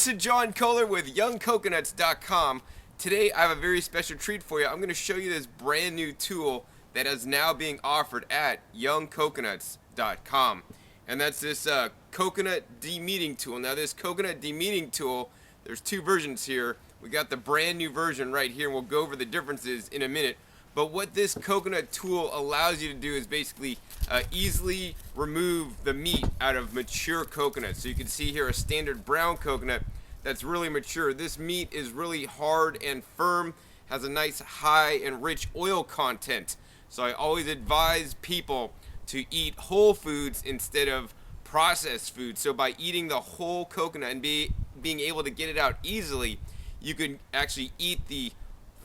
This is John Kohler with YoungCoconuts.com. Today I have a very special treat for you. I'm going to show you this brand new tool that is now being offered at YoungCoconuts.com. And that's this coconut demeating tool. Now this coconut demeating tool, there's two versions here. We got the brand new version right here, and we'll go over the differences in a minute. But what this coconut tool allows you to do is basically easily remove the meat out of mature coconuts. So you can see here a standard brown coconut that's really mature. This meat is really hard and firm, has a nice high and rich oil content. So I always advise people to eat whole foods instead of processed foods. So by eating the whole coconut and being able to get it out easily, you can actually eat the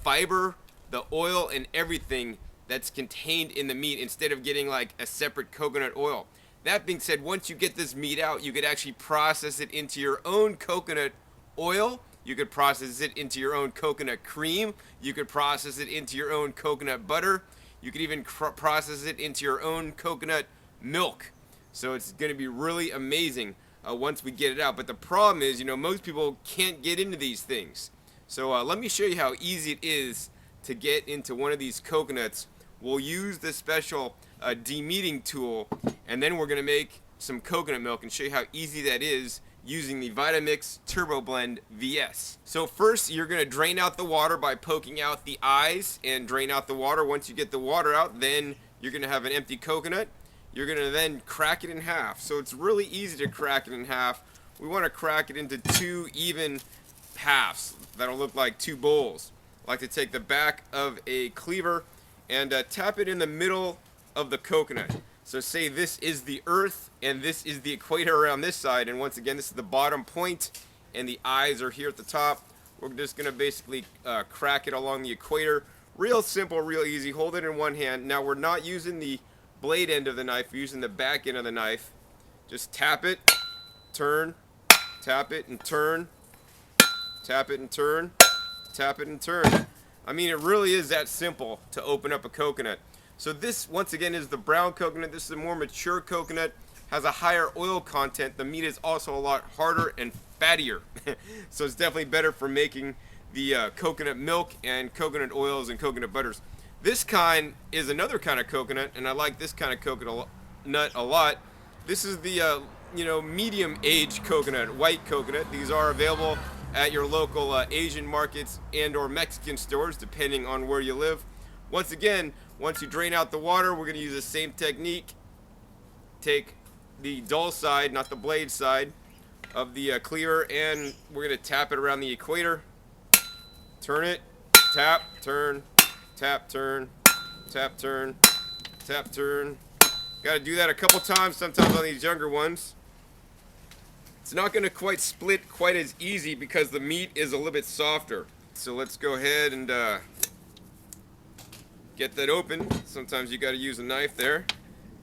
fiber, the oil, and everything that's contained in the meat instead of getting like a separate coconut oil. That being said, once you get this meat out, you could actually process it into your own coconut oil. You could process it into your own coconut cream. You could process it into your own coconut butter. You could even process it into your own coconut milk. So it's going to be really amazing once we get it out. But the problem is, most people can't get into these things. So let me show you how easy it is to get into one of these coconuts. We'll use the special demeating tool, and then we're going to make some coconut milk and show you how easy that is using the Vitamix Turbo Blend VS. So first, you're going to drain out the water by poking out the eyes and drain out the water. Once you get the water out, then you're going to have an empty coconut. You're going to then crack it in half. So it's really easy to crack it in half. We want to crack it into two even halves that'll look like two bowls. I like to take the back of a cleaver and tap it in the middle of the coconut. So say this is the earth and this is the equator around this side, and once again this is the bottom point and the eyes are here at the top. We're just going to basically crack it along the equator. Real simple, real easy. Hold it in one hand. Now we're not using the blade end of the knife, we're using the back end of the knife. Just tap it, turn, tap it and turn, tap it and turn, tap it and turn. I mean, it really is that simple to open up a coconut. So this, once again, is the brown coconut. This is a more mature coconut, has a higher oil content. The meat is also a lot harder and fattier. So it's definitely better for making the coconut milk and coconut oils and coconut butters. This kind is another kind of coconut, and I like this kind of coconut a lot. This is the medium-aged coconut, white coconut. These are available at your local Asian markets and or Mexican stores, depending on where you live. Once again, once you drain out the water, we're going to use the same technique. Take the dull side, not the blade side, of the cleaver, and we're going to tap it around the equator. Turn it, tap, turn, tap, turn, tap, turn, tap, turn. Got to do that a couple times, sometimes on these younger ones. It's not going to quite split quite as easy because the meat is a little bit softer. So let's go ahead and get that open. Sometimes you got to use a knife there.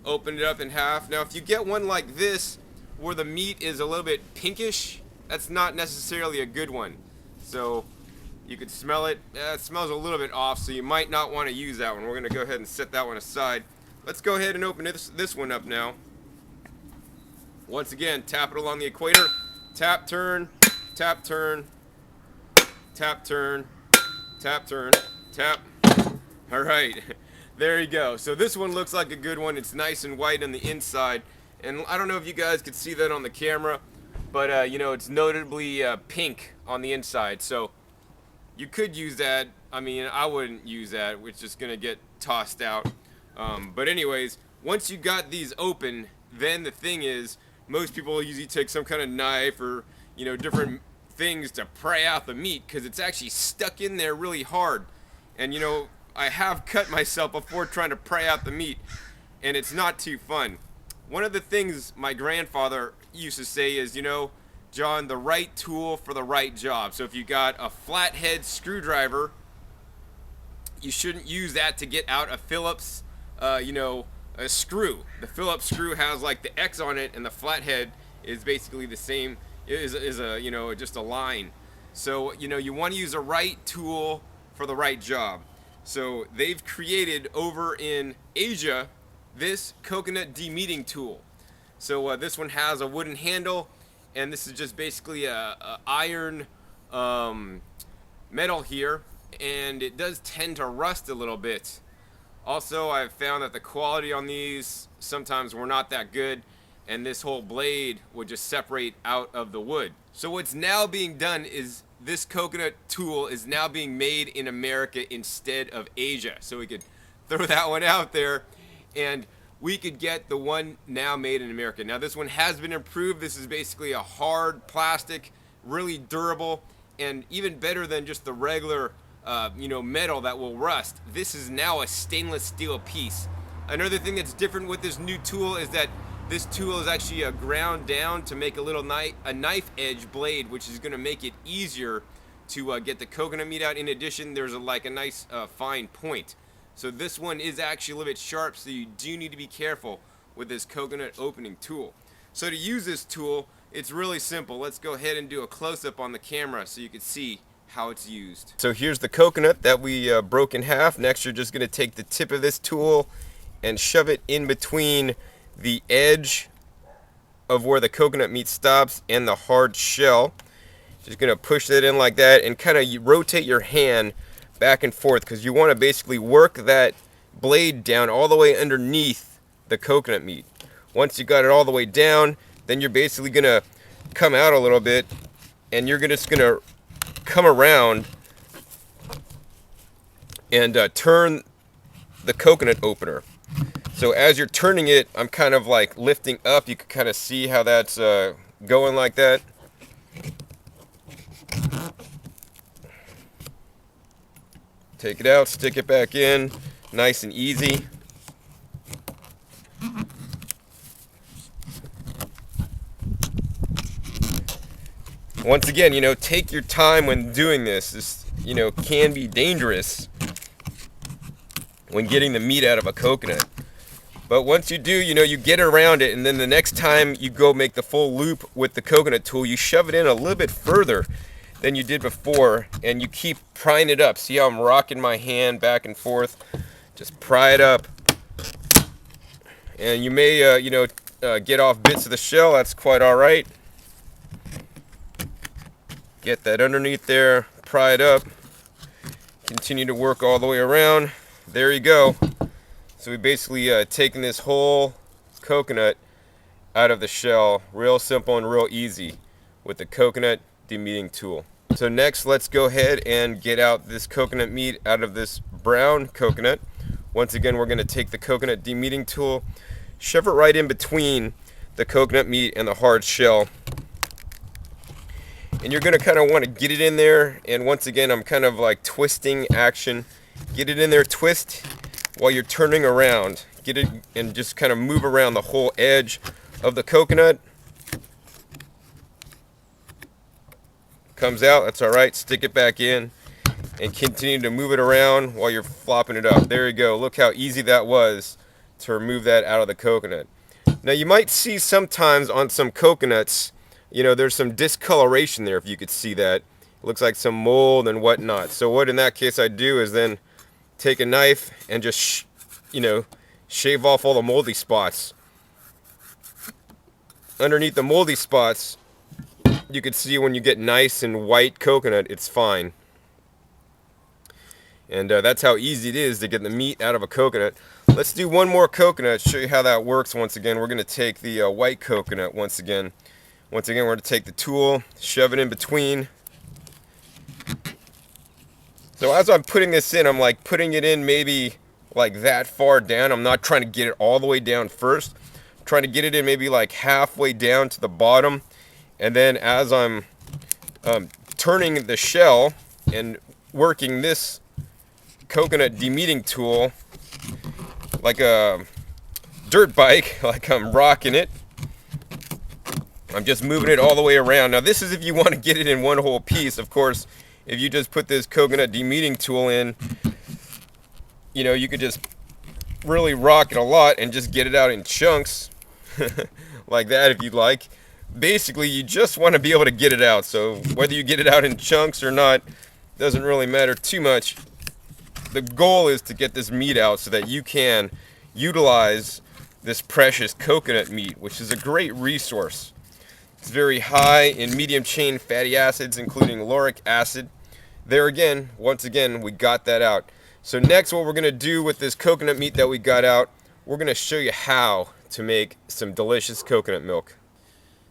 Open it up in half. Now if you get one like this where the meat is a little bit pinkish, that's not necessarily a good one. So you could smell it. It smells a little bit off, so you might not want to use that one. We're going to go ahead and set that one aside. Let's go ahead and open this one up now. Once again, tap it along the equator. Tap, turn, tap, turn, tap, turn, tap, turn, tap. All right, there you go. So this one looks like a good one. It's nice and white on the inside. And I don't know if you guys could see that on the camera, but it's notably pink on the inside. So you could use that. I mean, I wouldn't use that. It's just gonna get tossed out. But anyways, once you got these open, then the thing is, most people usually take some kind of knife or different things to pry out the meat because it's actually stuck in there really hard. And I have cut myself before trying to pry out the meat, and it's not too fun. One of the things my grandfather used to say is, John, the right tool for the right job. So if you got a flathead screwdriver, you shouldn't use that to get out a Phillips, a screw. The Phillips screw has like the X on it, and the flathead is basically the same. Is just a line. So you want to use a right tool for the right job. So they've created over in Asia this coconut demeating tool. So this one has a wooden handle, and this is just basically a iron metal here, and it does tend to rust a little bit. Also, I've found that the quality on these sometimes were not that good, and this whole blade would just separate out of the wood. So what's now being done is this coconut tool is now being made in America instead of Asia. So we could throw that one out there, and we could get the one now made in America. Now this one has been improved. This is basically a hard plastic, really durable, and even better than just the regular metal that will rust. This is now a stainless steel piece. Another thing that's different with this new tool is that this tool is actually ground down to make a knife edge blade, which is going to make it easier to get the coconut meat out. In addition, there's a nice fine point. So this one is actually a little bit sharp, so you do need to be careful with this coconut opening tool. So to use this tool, it's really simple. Let's go ahead and do a close-up on the camera so you can see how it's used. So here's the coconut that we broke in half. Next, you're just going to take the tip of this tool and shove it in between the edge of where the coconut meat stops and the hard shell. Just going to push that in like that and kind of rotate your hand back and forth, because you want to basically work that blade down all the way underneath the coconut meat. Once you got it all the way down, then you're basically going to come out a little bit, and you're just going to come around and turn the coconut opener. So as you're turning it, I'm kind of like lifting up. You can kind of see how that's going like that. Take it out, stick it back in, nice and easy. Once again, take your time when doing this. This, can be dangerous when getting the meat out of a coconut. But once you do, you get around it, and then the next time you go make the full loop with the coconut tool, you shove it in a little bit further than you did before, and you keep prying it up. See how I'm rocking my hand back and forth? Just pry it up. And you may, get off bits of the shell. That's quite all right. Get that underneath there, pry it up, continue to work all the way around. There you go. So we basically taken this whole coconut out of the shell. Real simple and real easy with the coconut demeating tool. So next, let's go ahead and get out this coconut meat out of this brown coconut. Once again, we're going to take the coconut demeating tool, shove it right in between the coconut meat and the hard shell. And you're going to kind of want to get it in there, and once again, I'm kind of like twisting action. Get it in there, twist while you're turning around. Get it and just kind of move around the whole edge of the coconut. Comes out, that's all right. Stick it back in and continue to move it around while you're flopping it up. There you go. Look how easy that was to remove that out of the coconut. Now you might see sometimes on some coconuts, there's some discoloration there, if you could see that. It looks like some mold and whatnot. So what in that case I do is then take a knife and just, shave off all the moldy spots. Underneath the moldy spots, you can see when you get nice and white coconut, it's fine. And that's how easy it is to get the meat out of a coconut. Let's do one more coconut, show you how that works. Once again, we're going to take the white coconut once again. Once again, we're going to take the tool, shove it in between. So as I'm putting this in, I'm like putting it in maybe like that far down. I'm not trying to get it all the way down first. I'm trying to get it in maybe like halfway down to the bottom. And then as I'm turning the shell and working this coconut demeating tool like a dirt bike, like I'm rocking it, I'm just moving it all the way around. Now this is if you want to get it in one whole piece. Of course, if you just put this coconut demeating tool in, you could just really rock it a lot and just get it out in chunks like that if you'd like. Basically, you just want to be able to get it out. So whether you get it out in chunks or not doesn't really matter too much. The goal is to get this meat out so that you can utilize this precious coconut meat, which is a great resource. It's very high in medium chain fatty acids, including lauric acid. There again, once again, we got that out. So next, what we're going to do with this coconut meat that we got out, we're going to show you how to make some delicious coconut milk.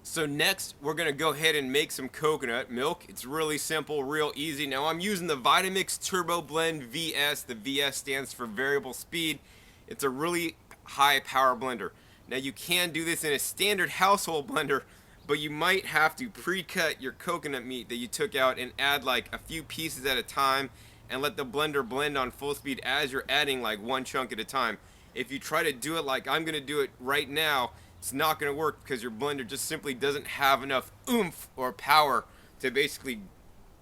So next, we're going to go ahead and make some coconut milk. It's really simple, real easy. Now I'm using the Vitamix Turbo Blend VS. The VS stands for variable speed. It's a really high power blender. Now you can do this in a standard household blender, but you might have to pre-cut your coconut meat that you took out and add like a few pieces at a time and let the blender blend on full speed as you're adding like one chunk at a time. If you try to do it like I'm going to do it right now, it's not going to work because your blender just simply doesn't have enough oomph or power to basically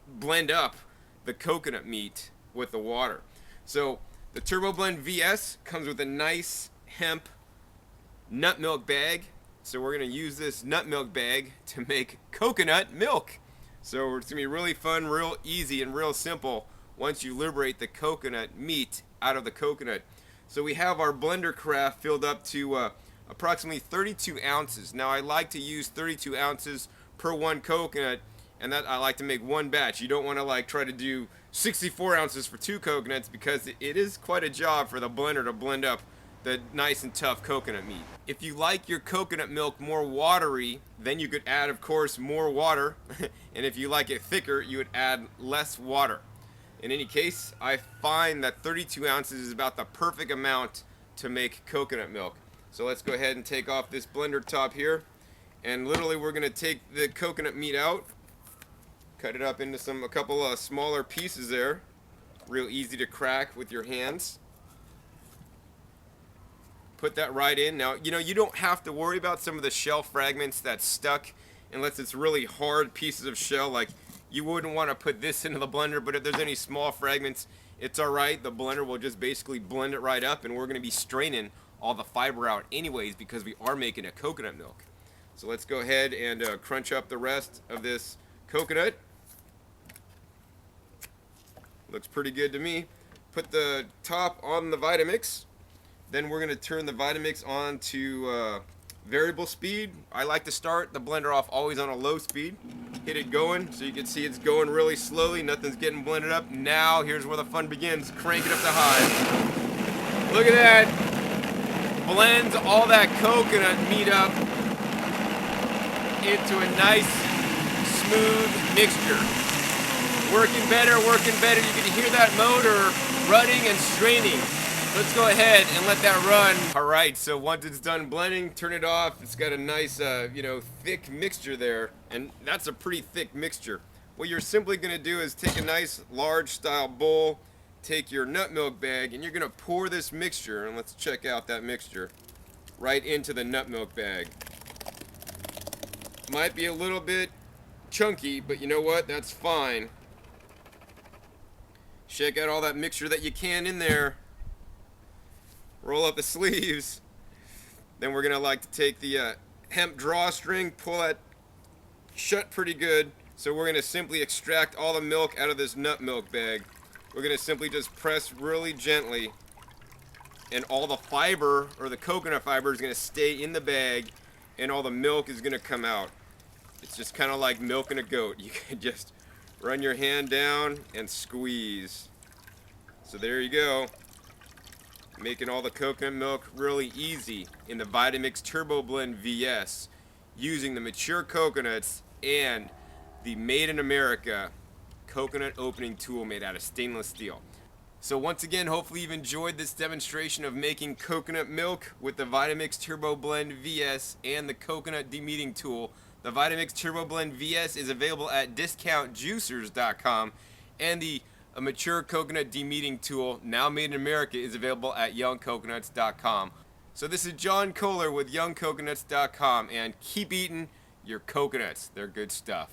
blend up the coconut meat with the water. So the Turbo Blend VS comes with a nice hemp nut milk bag. So we're going to use this nut milk bag to make coconut milk. So it's going to be really fun, real easy, and real simple once you liberate the coconut meat out of the coconut. So we have our blender carafe filled up to approximately 32 ounces. Now I like to use 32 ounces per one coconut, and that I like to make one batch. You don't want to like try to do 64 ounces for two coconuts because it is quite a job for the blender to blend up the nice and tough coconut meat. If you like your coconut milk more watery, then you could add, of course, more water. And if you like it thicker, you would add less water. In any case, I find that 32 ounces is about the perfect amount to make coconut milk. So let's go ahead and take off this blender top here. And literally we're going to take the coconut meat out, cut it up into a couple of smaller pieces there. Real easy to crack with your hands. Put that right in. Now, you don't have to worry about some of the shell fragments that's stuck unless it's really hard pieces of shell. Like, you wouldn't want to put this into the blender, but if there's any small fragments, it's alright. The blender will just basically blend it right up, and we're going to be straining all the fiber out anyways because we are making a coconut milk. So let's go ahead and crunch up the rest of this coconut. Looks pretty good to me. Put the top on the Vitamix. Then we're going to turn the Vitamix on to variable speed. I like to start the blender off always on a low speed. Hit it going so you can see it's going really slowly. Nothing's getting blended up. Now here's where the fun begins. Crank it up to high. Look at that. Blends all that coconut meat up into a nice, smooth mixture. Working better, working better. You can hear that motor running and straining. Let's go ahead and let that run. Alright, so once it's done blending, turn it off. It's got a nice, thick mixture there. And that's a pretty thick mixture. What you're simply going to do is take a nice large style bowl, take your nut milk bag, and you're going to pour this mixture, and let's check out that mixture, right into the nut milk bag. Might be a little bit chunky, but you know what? That's fine. Shake out all that mixture that you can in there. Roll up the sleeves. Then we're gonna like to take the hemp drawstring, pull that shut pretty good. So we're gonna simply extract all the milk out of this nut milk bag. We're gonna simply just press really gently, and all the fiber, or the coconut fiber, is gonna stay in the bag, and all the milk is gonna come out. It's just kind of like milking a goat. You can just run your hand down and squeeze. So there you go. Making all the coconut milk really easy in the Vitamix Turbo Blend VS, using the mature coconuts and the Made in America coconut opening tool made out of stainless steel. So once again, hopefully you've enjoyed this demonstration of making coconut milk with the Vitamix Turbo Blend VS and the coconut demeating tool. The Vitamix Turbo Blend VS is available at discountjuicers.com, and the a mature coconut demeating tool, now made in America, is available at youngcoconuts.com. So this is John Kohler with youngcoconuts.com, and keep eating your coconuts. They're good stuff.